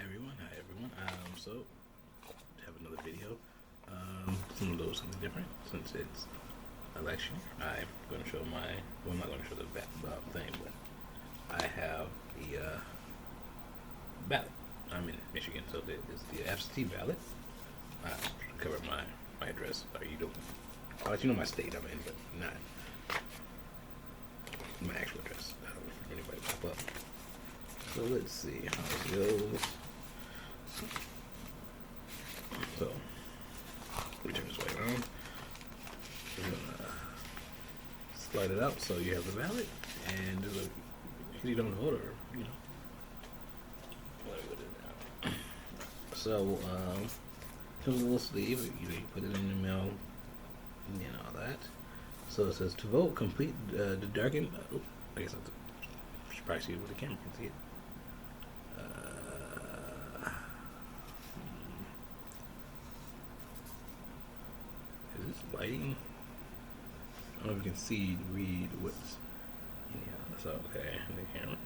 Hi everyone. So have another video. Some of those something different since it's election. I'm going to show I'm not going to show the thing, but I have the ballot. I'm in Michigan, so it's the absentee ballot. I cover my address. You don't? Oh, you know my state I'm in, but not my actual address. I don't know if anybody pop up. So let's see how it goes. So, we turn this way around. We're gonna slide it out so you have the ballot, and if you don't vote or whatever it is now. So, comes a little sleeve. You put it in the mail, and all that. So it says to vote, complete the darkened. I guess I have to probably see it with the camera can see it. Is this lighting? I don't know if you can read what's in here. That's okay. The camera.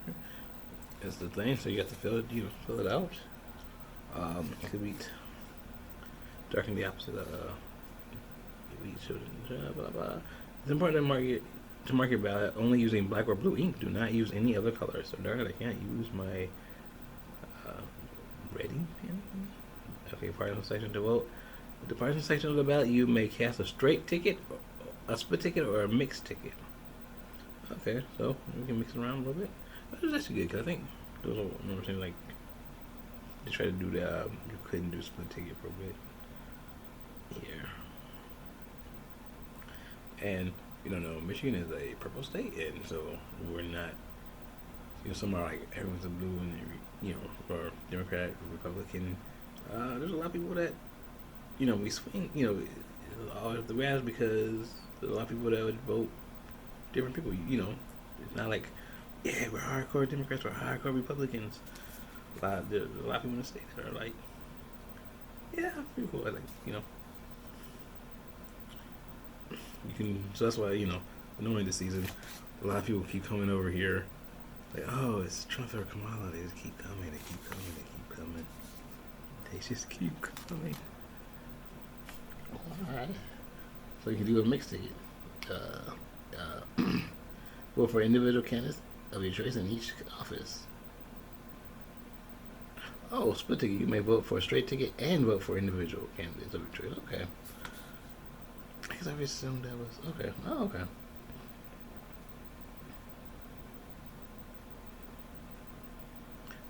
It's the thing, so you have to fill it out. It could be darken the opposite blah blah blah. It's important to mark your ballot only using black or blue ink. Do not use any other color. So darn it, I can't use my red ink pen. Okay, partisan section to vote. With the partisan section of the ballot, you may cast a straight ticket, a split ticket, or a mixed ticket. Okay, so we can mix it around a little bit. That's actually good because I think those are remember saying like they try to do that. You couldn't do split ticket for a bit. Here. And you don't know, Michigan is a purple state, and so we're not. Some are like everyone's a blue, and or Democrat, Republican. There's a lot of people that we swing. All the way because there's a lot of people that would vote different people. It's not like we're hardcore Democrats or hardcore Republicans. There's a lot of people in the state that are like, people are like you can. So that's why knowing this season, a lot of people keep coming over here. Like, oh, it's Trump or Kamala. They just keep coming. They keep coming. They keep coming. They just keep coming. Alright. So you can do a mixed ticket. Vote for individual candidates of your choice in each office. Oh, split ticket. You may vote for a straight ticket and vote for individual candidates of your choice. Okay. I guess I assumed that was okay. Oh, okay.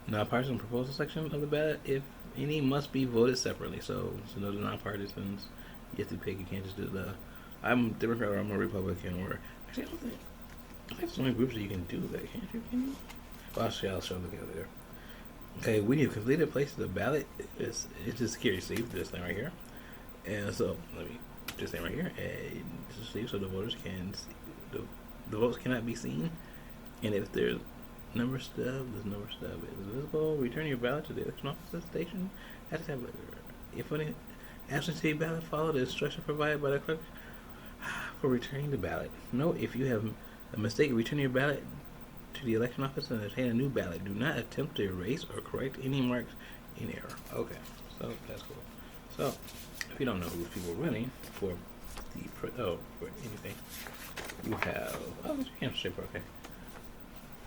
Nonpartisan proposal section of the ballot, if any, must be voted separately. So those nonpartisans, you have to pick. You can't just do I'm a Democrat or I'm a Republican, or actually I don't think there's so many groups that you can do that, can't you? Can you? Well, I'll show the other there. Okay, when you complete a place of the ballot, it's just security sleeve, this thing right here. And so let me just thing right here, and just sleeve so the voters can see. The votes cannot be seen, and if there's number stub is visible. Return your ballot to the election office station. If an absentee ballot, follow the instruction provided by the clerk for returning the ballot. Note, if you have a mistake, return your ballot to the election office and obtain a new ballot. Do not attempt to erase or correct any marks in error. Okay, so that's cool. So, if you don't know who people are running for for anything, you have you can't shape. Okay.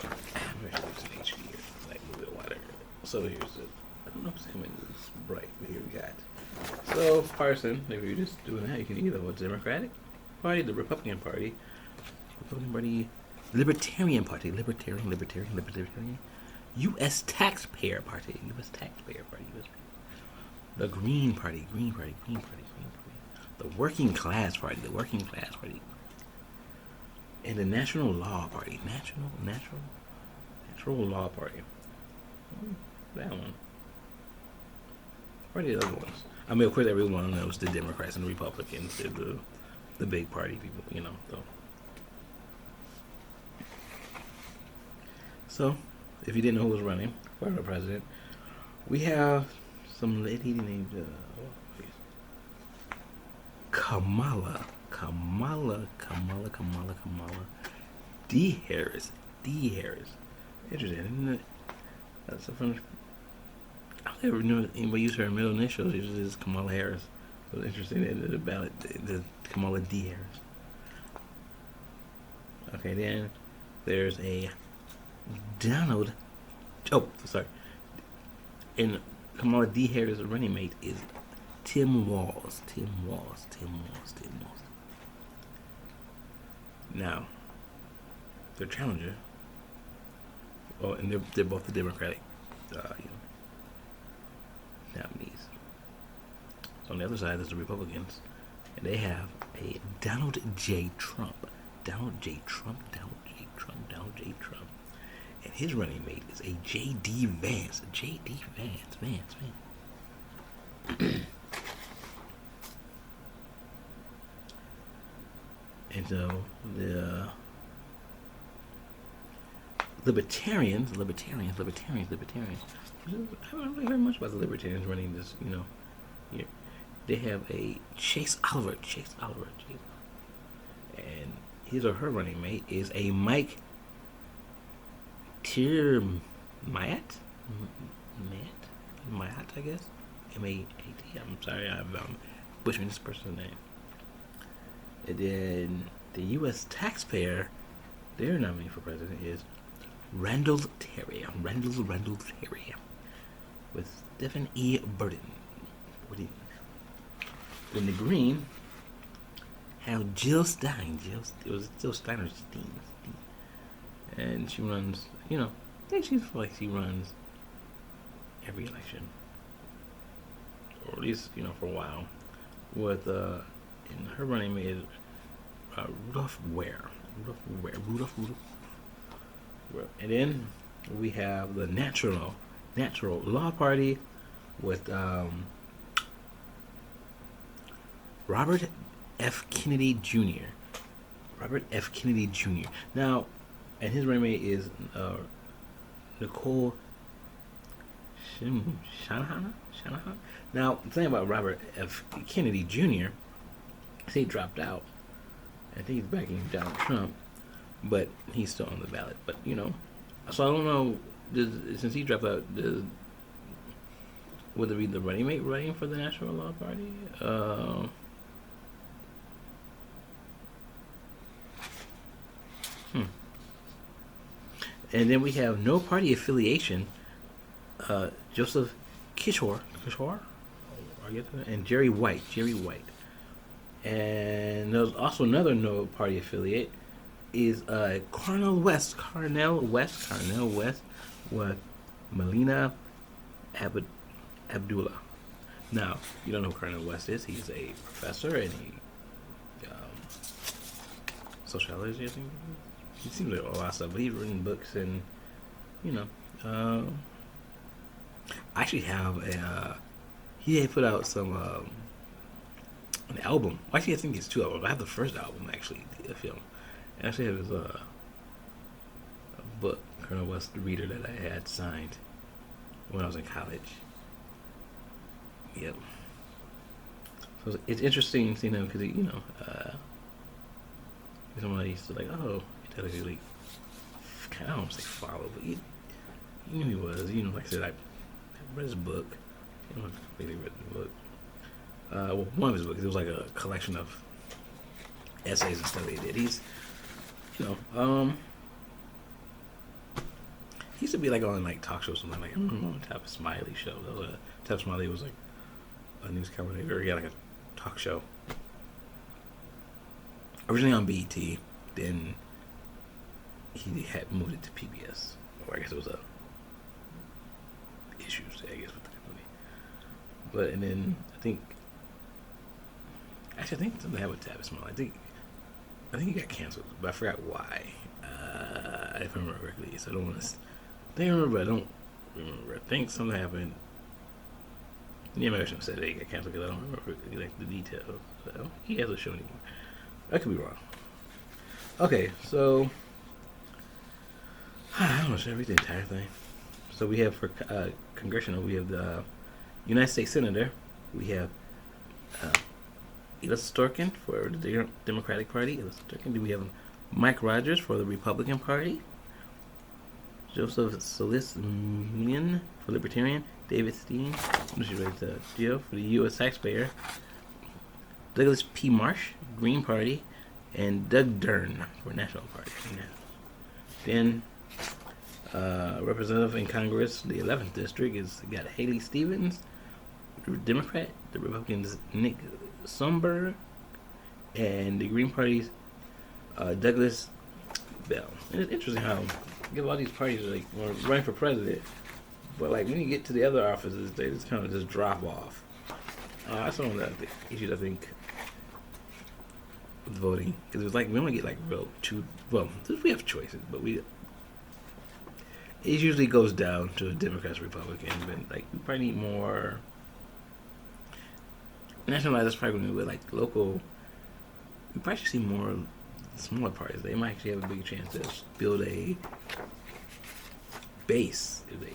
I'm going to use an HD here, like a little bit wider. So here's it. I don't know if it's coming this bright, but here we got. So partisan, if you're just doing that, you can either vote Democratic Party, the Republican Party, Libertarian Party, Libertarian, U.S. Taxpayer Party, the Green Party, the Working Class Party, and the National Law Party. Natural Law Party. That one. What are the other ones? I mean, of course, everyone knows the Democrats and the Republicans. They're the big party people, So, if you didn't know who was running for the president, we have some lady named Kamala D. Harris. Interesting, isn't it? That's from. I don't think never knew anybody use her middle initials. Usually it's Kamala Harris. So it's interesting that the ballot, the Kamala D. Harris. Okay, then there's a Donald. Oh, sorry. And Kamala D. Harris' running mate is Tim Walz. Tim Walz. Now, their challenger. Oh, and they're both the Democratic, nominees. So on the other side, there's the Republicans, and they have a Donald J. Trump. Donald J. Trump. And his running mate is a J.D. Vance. J.D. Vance. And so the Libertarians. I haven't really heard much about the Libertarians running this, here. They have a Chase Oliver. And his or her running mate is a Mike Mayat, I guess. M-A-A-T. I'm sorry, I'm butchering this person's name. And then the U.S. taxpayer, their nominee for president is Randall Terry. With Stephen E. Burden. In the green, have Jill Stein. It was Jill Stein or Steen. And she runs, I think she runs every election. Or at least, for a while. With, and her running mate is Rudolph Ware. And then we have the Natural Law Party with Robert F. Kennedy Jr. Now, and his running mate is Nicole Shanahan. Now, the thing about Robert F. Kennedy Jr., he dropped out. I think he's backing Donald Trump, but he's still on the ballot. But, so I don't know, since he dropped out, would it be the running mate running for the National Law Party? And then we have no party affiliation, Joseph Kishore, and Jerry White. And there's also another no party affiliate is Cornel West with Melina Abdullah. Now, you don't know who Cornel West is. He's a professor and sociology, I think. He seems like a lot of stuff, but he's written books and, I actually have he had put out some, an album. Actually, I think it's 2 albums. I have the first album, actually, the film. I actually have his, a book, Colonel West, the Reader, that I had signed when I was in college. Yep. So it's interesting, because, somebody used to technically, I don't want to say follow, but you knew he was. Like I said, I read his book. I don't completely read the book. Well, one of his books. It was like a collection of essays and stuff he did. He's, he used to be like on talk shows, something like on Type of Smiley show. That was Type of Smiley was like a news commentator. He had like a talk show. Originally on BET, then he had moved it to PBS. Or I guess it was issues, with the company. But, and then I think something happened with Tavis Small. I think he got canceled, but I forgot why. If I remember correctly, so I don't want to. I remember, I don't remember. I think something happened. Yeah, maybe I shouldn't have said that he got canceled because I don't remember the details. So he hasn't shown anymore. I could be wrong. Okay, so I don't know. Should I read the entire thing? So we have for congressional, we have the United States Senator. We have Elissa Storkin for the Democratic Party. Then we have Mike Rogers for the Republican Party. Joseph Solismian for Libertarian, David Steen, Geo for the U.S. taxpayer, Douglas P. Marsh, Green Party, and Doug Dern for National Party. Then, Representative in Congress, the 11th District, is got Haley Stevens, Democrat, the Republicans Nick Sumberg, and the Green Party's Douglas Bell. And it's interesting how you get all these parties like running for president, but like when you get to the other offices, they just kind of just drop off. That's one of the issues I think with voting, because it's like we only get like we have choices, but it usually goes down to Democrats, Republicans, and like we probably need more nationalized. Probably going to be like local. We probably should see more smaller parties. They might actually have a bigger chance to build a base if they,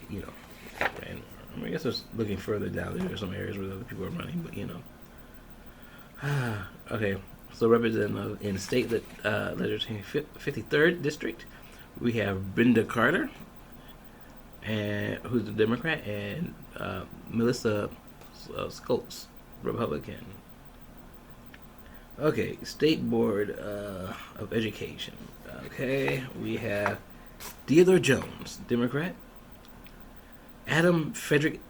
ran. I guess it's looking further down. There are some areas where other people are running, but okay. So representative in state legislature 53rd district, we have Brenda Carter, and who's the Democrat, and Melissa Schultz, Republican. Okay, State Board of Education. Okay, we have Theodore Jones, Democrat. Adam Frederick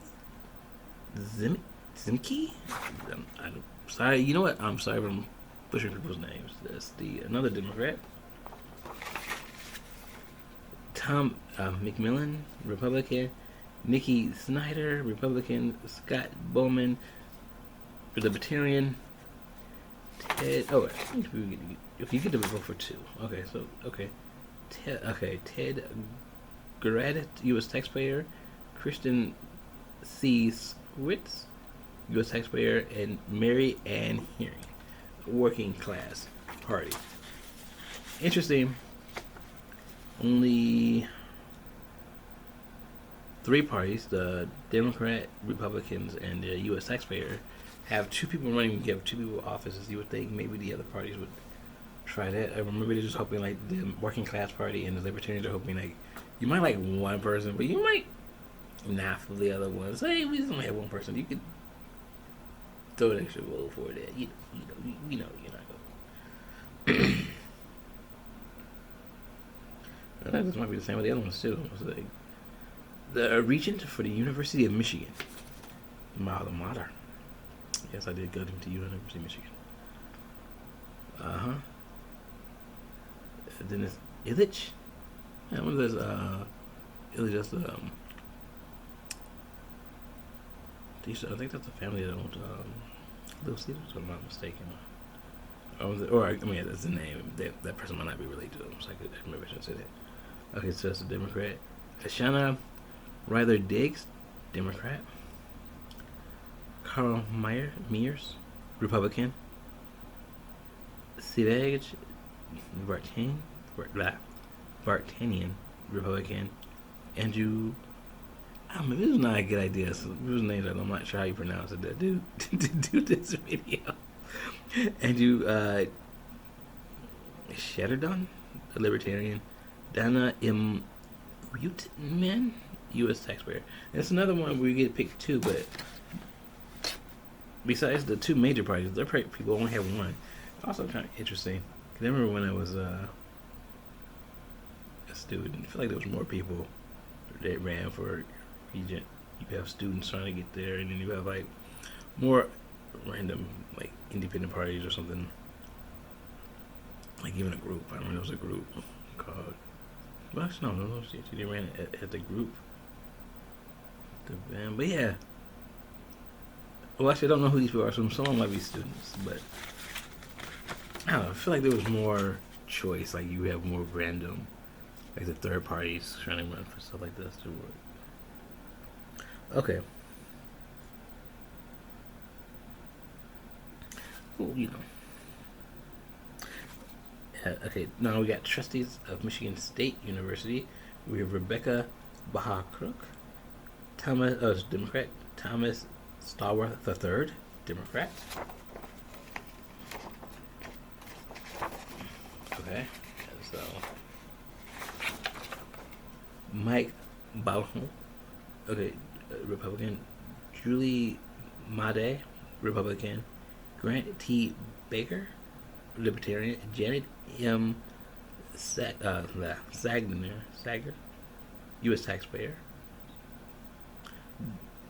Zimke. I'm sorry. You know what? I'm sorry if I'm butchering people's names. That's another Democrat. Tom McMillan, Republican. Nikki Snyder, Republican. Scott Bowman, Libertarian. Ted. Oh, if you get to vote for two. Okay, so Ted Gradet, U.S. taxpayer. Kristen C. Squitz, U.S. taxpayer, and Mary Ann Hearing, working class party. Interesting. Only 3 parties, the Democrat, Republicans, and the U.S. taxpayer, have 2 people running. You have 2 people in offices. You would think maybe the other parties would try that. Or maybe they're just hoping like the working class party and the Libertarians are hoping like you might like one person, but you might not for the other ones. Hey, we just only have one person. You could throw an extra vote for that. You know, you're not going. That just might be the same with the other ones too. It's like the regent for the University of Michigan, Alma Mater. Yes, I did go to University of Michigan. Dennis Illich. Yeah, one of those. Illich just I think that's a family that owned Little Caesars, if I'm not mistaken. That's the name. That person might not be related to them, so maybe I shouldn't say that. Okay, so that's a Democrat. Ashana Ryder Diggs, Democrat. Carl Mears, Republican. Sivaj Vartanian, Republican. Andrew. Maybe this is not a good idea. So people's names I'm not sure how you pronounce it. That do this video. Andrew Shatterdon, a Libertarian. Donna M. Rutman, U.S. taxpayer. And it's another one where you get picked 2, but besides the 2 major parties, their people only have 1. Also kind of interesting. I remember when I was a student, I feel like there was more people that ran for regent. You have students trying to get there, and then you have like more random like independent parties or something. Like even a group. I remember there was a group called. Well, actually, no. They ran at the group. But yeah. Well, actually, I don't know who these people are. Some of them might be students, but I don't know. I feel like there was more choice. Like you have more random, like the third parties trying to run for stuff like this to work. Okay. Well, okay, now we got trustees of Michigan State University. We have Rebecca Bahakrook, Democrat, Thomas Starworth III, Democrat. Okay, so Mike Ballot, okay, Republican. Julie Made, Republican. Grant T. Baker, Libertarian. Janet M. Sager, U.S. taxpayer.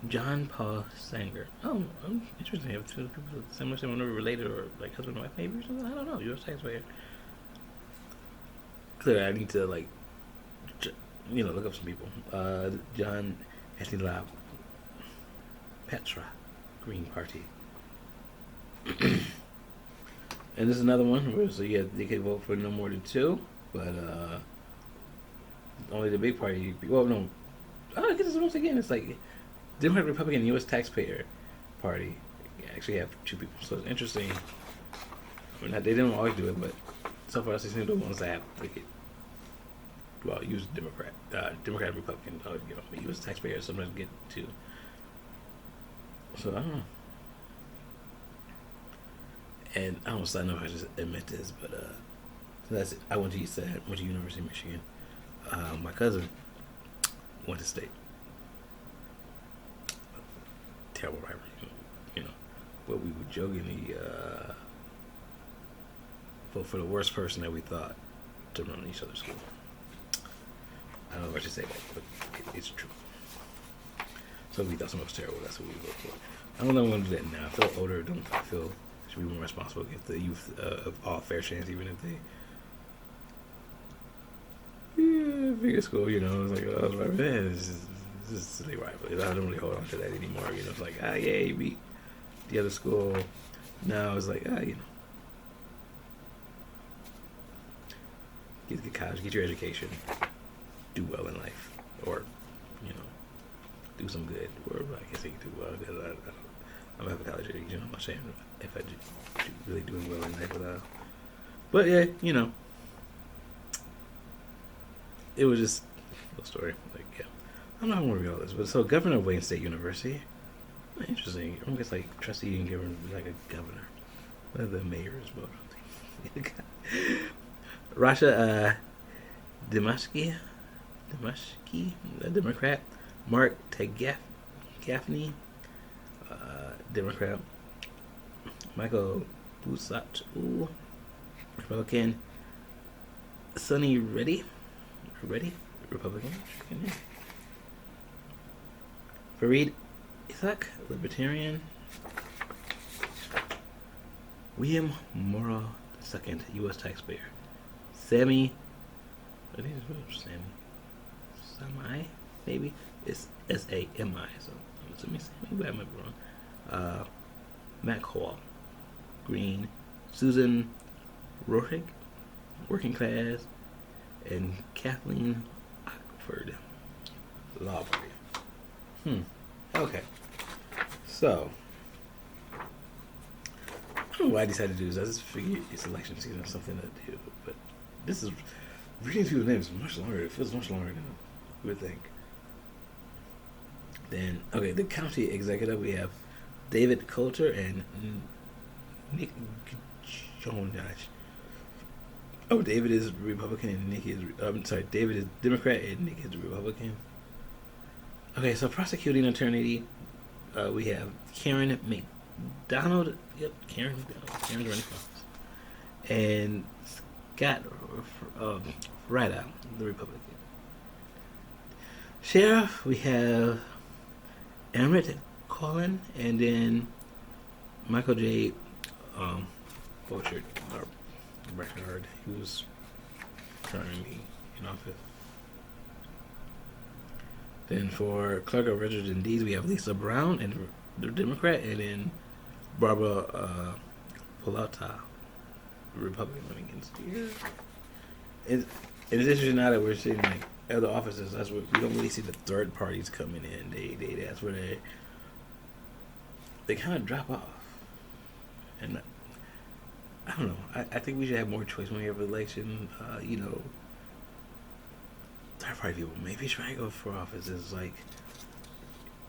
John Paul Sanger. Oh, interesting. Have two people similar, related, or like husband and wife, maybe or something. I don't know. U.S. taxpayer. Clearly, I need to look up some people. John Anthony Lab, Petra, Green Party. And this is another one where they can vote for no more than two, but only the big party. Well, no, I guess once again it's like Democrat, Republican, U.S. taxpayer party actually have two people, so it's interesting. I mean, they don't always do it, but so far they seem to be the ones that have use Democrat, Republican. U.S. taxpayers sometimes get two. So I don't know. And I don't know if I just admit this, but that's it. I went to University of Michigan. My cousin went to state. Terrible rivalry, but we would jokingly vote for the worst person that we thought to run each other's school. I don't know if I should say that, but it's true. So if we thought someone was terrible, that's what we vote for. I don't know if I'm going to do that now. I feel older. I feel I should be more responsible against the youth of all fair chance, even if they figure school, it's like, oh, man, it's just silly rivalry. I don't really hold on to that anymore. It's like, yeah, you beat the other school. Now it's like, get to college, get your education, do well in life, or do some good. Or I guess you can do well. I don't have a college education. I'm not saying if I do really doing well in life, but yeah, it was just a little story. Like, yeah, I'm not going to read all this, but so Governor of Wayne State University. Interesting. I guess like trustee and governor, like a governor. The mayor is both. Rasha Dimashki, a Democrat. Mark Gaffney, Democrat. Michael Busat, Republican. Sonny Reddy, Republican. Fareed Isaac, Libertarian. William Morrow II, U.S. taxpayer. Sammy, what is Sami, maybe? It's S-A-M-I, so I'm assuming Sammy, but I might be wrong. Matt Hall, Green. Susan Rohrig, Working Class. And Kathleen Oxford, Law Party. Okay. So, I don't know why I decided to do this. I just figured it's election season or something to do. But this is, reading people's names much longer. It feels much longer than you would think. Then, okay, the county executive, we have David Coulter and Nick Jonas. Oh, David is Republican and Nick is, David is Democrat and Nick is Republican. Okay, so prosecuting attorney, we have Karen McDonald. Yep, Karen McDonald. Karen's running for office. And Scott Rada, the Republican. Sheriff, we have Emmett Collin, and then Michael J. Bouchard, or Bernard, who's currently in office. Then for clerk of registers and deeds, we have Lisa Brown, and the Democrat, and then Barbara Palata, the Republican, running against here. It's interesting now that we're seeing like other offices. That's what we don't really see the third parties coming in. They that's where they kind of drop off. And I don't know. I think we should have more choice when we have an election. Third party people maybe try to go for offices like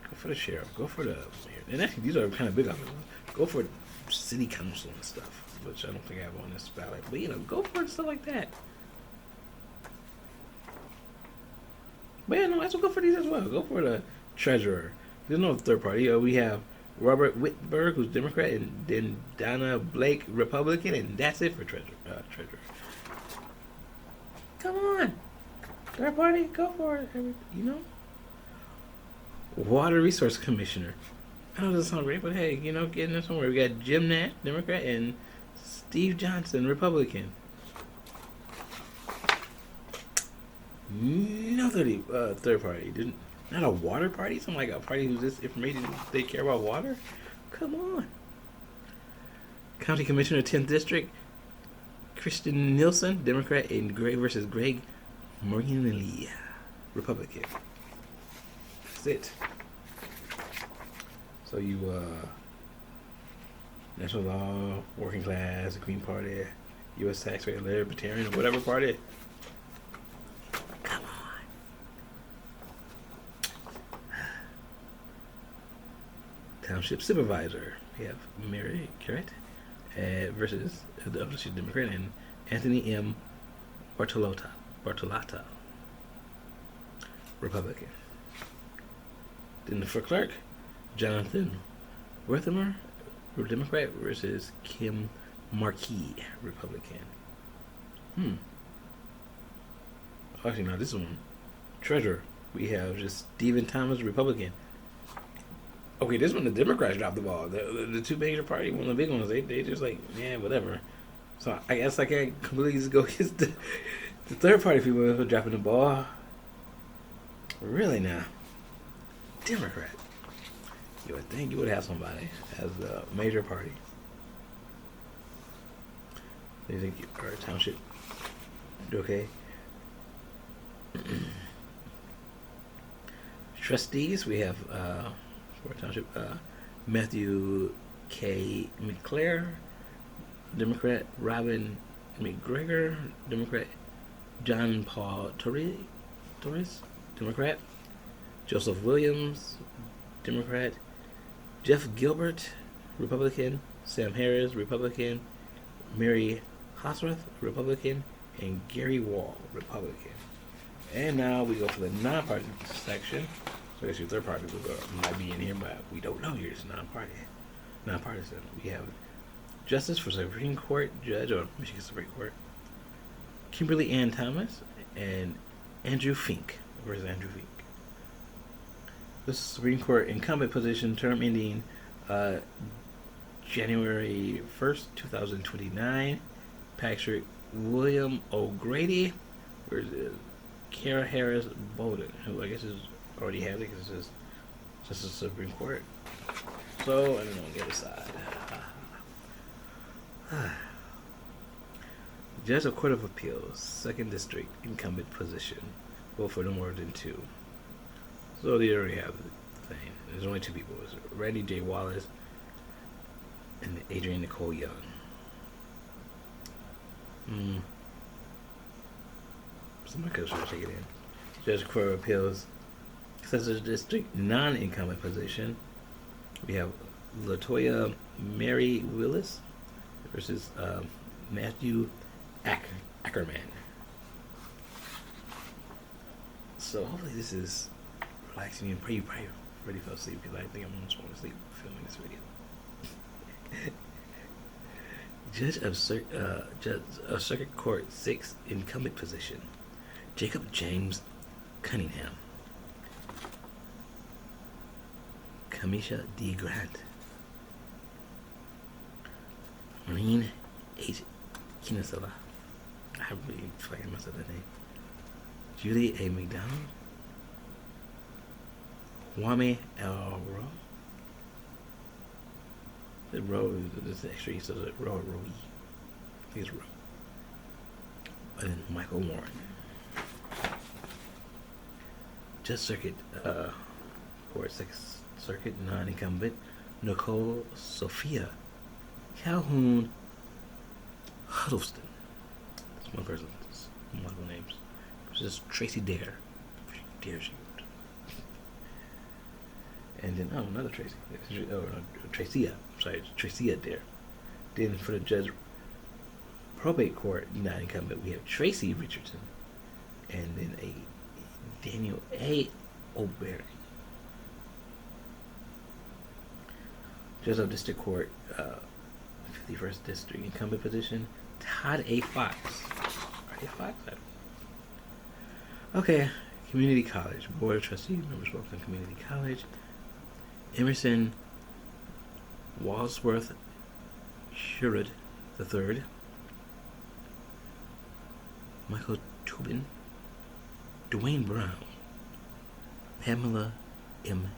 go for the sheriff, go for the mayor. And actually, these are kind of big offices. Go for city council and stuff, which I don't think I have on this ballot. But go for stuff like that. But yeah, no, let's go for these as well. Go for the treasurer. There's no third party. We have Robert Whitberg, who's Democrat, and then Donna Blake, Republican, and that's it for treasurer. Come on, third party, go for it. You know, Water Resource Commissioner. I know it doesn't sound great, but hey, you know, getting there somewhere. We got Jim Nash, Democrat, and Steve Johnson, Republican. No third party. Not a water party? Something like a party who's just information they care about water? Come on. County Commissioner, 10th District, Christian Nielsen, Democrat, and Greg versus Greg Morganelli, Republican. That's it. So you, National Law, Working Class, Green Party, U.S. Tax Rate, Libertarian, or whatever party. Come on. Township Supervisor. We have Mary Carrot versus the other Democrat and Anthony M. Bartolotta, Republican. Then for clerk, Jonathan Werthimer, Democrat, versus Kim Markey, Republican. Actually, no, this one. Treasurer, we have just Stephen Thomas, Republican. Okay, this one, the Democrats dropped the ball. The two major parties, one of the big ones, they just like, yeah, whatever. So I guess I can't completely just go against the third party people for dropping the ball. Really now. Democrat. You would think you would have somebody as the major party. Do you think our township do okay? Trustees, we have for township Matthew K. McClare, Democrat. Robin McGregor, Democrat. John Paul Torres, Democrat. Joseph Williams, Democrat. Jeff Gilbert, Republican. Sam Harris, Republican. Mary Hosworth, Republican. And Gary Wall, Republican. And now we go for the non-party section. So I guess your third party might be in here, but we don't know here. It's nonpartisan. We have Justice for Supreme Court Judge, or Michigan Supreme Court, Kimberly Ann Thomas, and Andrew Fink versus Andrew Fink. This Supreme Court incumbent position, term ending January 1st, 2029. Patrick William O'Grady versus Kara Harris Bolden, who I guess is already has it because it's just the Supreme Court. So, I don't know, on the other side. Judge of Court of Appeals, 2nd District, incumbent position. Vote for no more than 2. So they already have the thing. There's only 2 people. It's Randy J. Wallace and Adrienne Nicole Young. Somebody could sure take it in. Judge of Court of Appeals, 2nd District, non-incumbent position. We have Latoya Mary Willis versus Matthew Ackerman. So hopefully this is relaxing and you probably already fell asleep because I think I'm almost falling asleep filming this video. Judge of Circuit Court 6 incumbent position, Jacob James Cunningham. Kamisha D. Grant. Maureen H. Kinesela. I really feel like I messed up that name. Julie A. McDonald. Kwame L. Rowe. The Rowe, this is extra, he says Rowe. I think it's Rowe. And then Michael Warren. Just Circuit, Court 6th Circuit, non-incumbent, Nicole Sophia Calhoun Huddleston. That's one person's multiple names. This is Tracy Dare. Dare she wrote. And then, another Tracy. Tracia. Sorry, Tracia Dare. Then for the Judge Probate Court, non-incumbent, we have Tracy Richardson. And then a Daniel A. O'Berry. Judge of District Court, 51st District, incumbent position, Todd A. Fox. A. Fox? Okay, Community College, Board of Trustees, members welcome Community College. Emerson Walsworth Sherrod III. Michael Tobin. Dwayne Brown. Pamela M.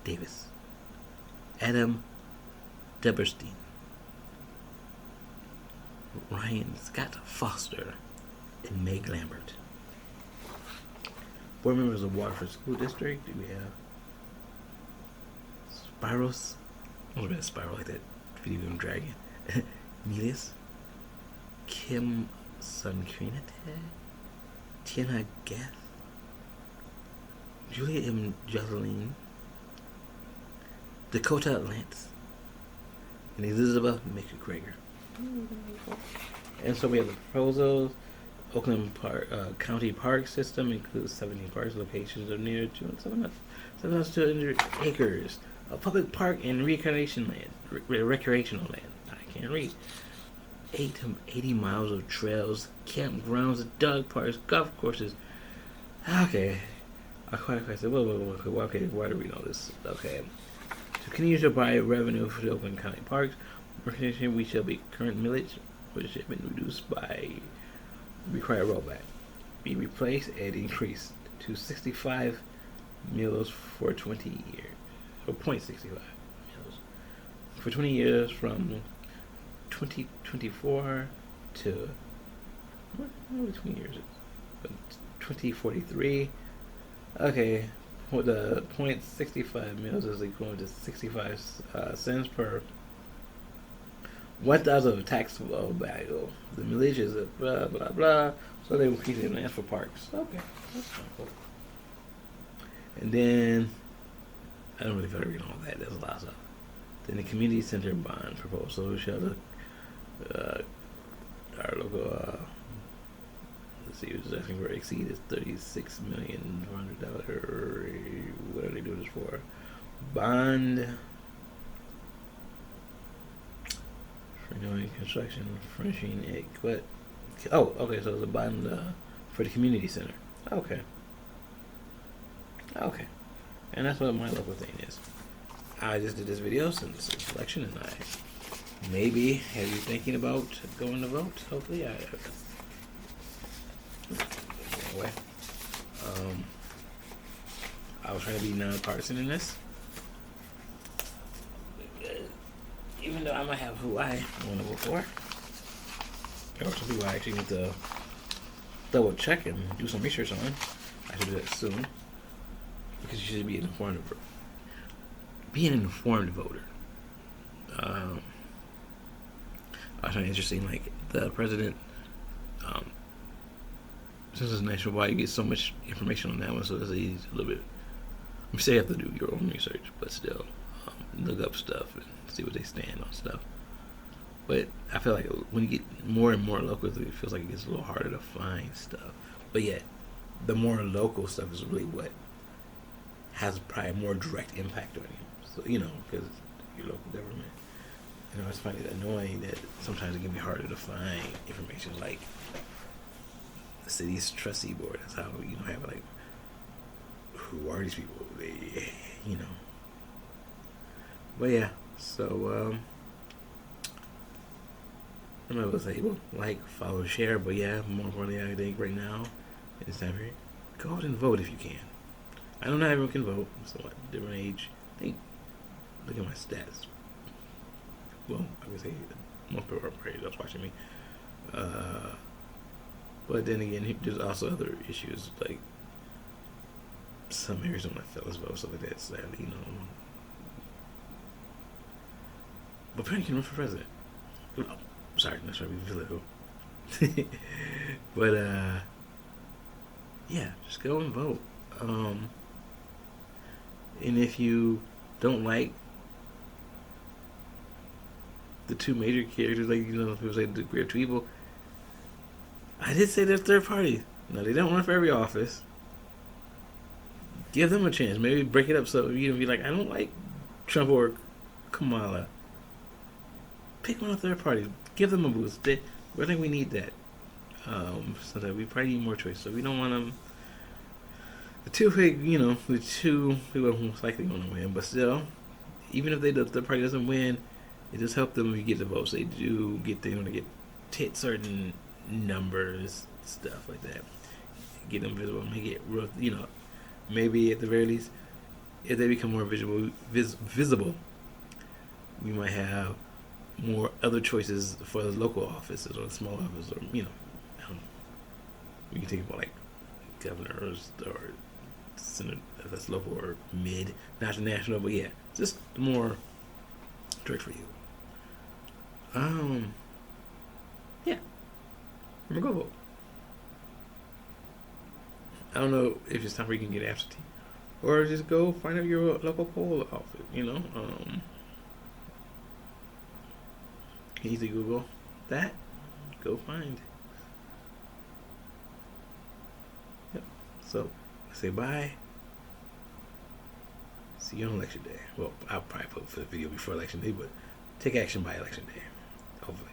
Davis. Adam Deberstein. Ryan Scott Foster. And Meg Lambert. Board members of Waterford School District. We have Spiros. I was about to spiral like that video game dragon. Milius. Kim Sunkrinate. Tiana Gath. Julia M. Joseline. Dakota Lance. And Elizabeth McGregor. And so we have the proposals. Oakland County Park System includes 17 parks locations of near 7,200 acres of public park and recreational land. I can't read. 8 to 80 miles of trails, campgrounds, dog parks, golf courses. Okay. I said, whoa, okay, why do we know this? Okay. To continue to provide revenue for the Oakland County Parks, we shall be current millage, which has been reduced by required rollback, be replaced and increased to 65 mills for 20 years, or 0.65 mills for 20 years from 2024 to what 20 years? 2043. Okay, the 0.65 mills is equivalent to 65 cents per 1,000 of taxable value. The millage is a blah blah blah. So they increase the demand for parks. Okay, that's kind of cool. And then I don't really feel to read all that. There's a lot of stuff. Then the community center bond proposal shall look our local let's see, it's asking for exceed is $36,400,000. What are they doing this for? Bond. Renewing construction, furnishing it. What? Oh, okay. So it's a bond for the community center. Okay. Okay. And that's what my local thing is. I just did this video since it's election, and I maybe have you thinking about going to vote. Hopefully, anyway, I was trying to be nonpartisan in this. Even though I might have who I want to vote for, there are some people I actually need to double check and do some research on. I should do that soon, because you should be an informed voter. Be an informed voter. I was trying interesting, like the president. Since it's nationwide, you get so much information on that one, so it's easy a little bit. You say you have to do your own research, but still, look up stuff and see what they stand on stuff. But I feel like when you get more and more local, it feels like it gets a little harder to find stuff. But yet, the more local stuff is really what has probably more direct impact on you. So, because your local government. I just find it annoying that sometimes it can be harder to find information like the city's trustee board. That's how have like, who are these people? They, But yeah, so I'm not gonna say like, follow, share, but yeah, more importantly, I think right now it's time for you go out and vote if you can. I don't know how everyone can vote. So what, different age. I think look at my stats. Well, I would say most people are probably just watching me. But then again, there's also other issues like some areas don't let fellas vote, stuff like that. Sadly, But apparently, you can run for president. Oh, sorry, not trying to be political. But yeah, just go and vote. And if you don't like the two major characters, like people say the great two evil, I did say they're third party. No, they don't run for every office. Give them a chance. Maybe break it up so you know, be like, I don't like Trump or Kamala. Pick one of their parties. Give them a boost. I think we need that. So that we probably need more choice. So we don't want them. The two big, you know, the two people are most likely going to win. But still, even if the party doesn't win, it just helps them if you get the votes. They do get they want to get hit certain numbers, stuff like that. Get them visible, make it real. You know, maybe at the very least, if they become more visible, we might have more other choices for the local offices or the small office, or you know, we can think about like governors or senate if that's local or mid, not the national, but yeah, just more direct for you. Yeah, I'm gonna go vote. I don't know if it's time where you can get absentee, or just go find out your local poll office. You know, easy Google that. Go find. Yep. So, say bye. See you on election day. Well, I'll probably put for the video before election day, but take action by election day. Hopefully.